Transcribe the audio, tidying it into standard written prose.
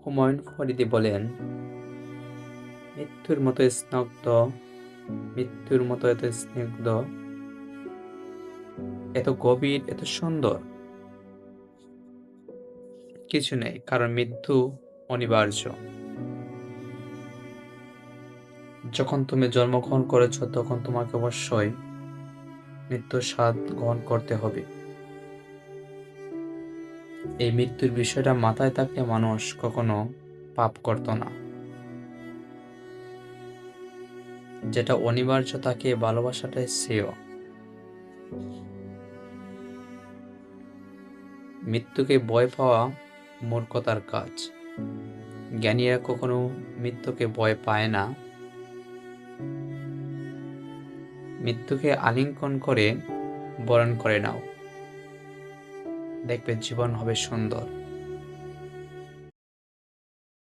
হুমায়ুন ফরিদী বলেন, মৃত্যুর মতো স্নিগ্ধ, মৃত্যুর মতো এত স্নিগ্ধ, এত গভীর, এত সুন্দর কিছু নেই, কারণ মৃত্যু অনিবার্য। যখন তুমি জন্মগ্রহণ করেছ তখন তোমাকে অবশ্যই মৃত্যুর স্বাদ গ্রহণ করতে হবে। এই মৃত্যুর বিষয়টা মাথায় থাকলে মানুষ কখনো পাপ করত না। যেটা অনিবার্য তাকে ভালোবাসাটাই শ্রেয়। মৃত্যুকে ভয় পাওয়া মূর্খতার কাজ। জ্ঞানীরা কখনো মৃত্যুকে ভয় পায় না। মৃত্যুকে আলিঙ্গন করে বরণ করে নাও, দেখবে জীবন হবে সুন্দর।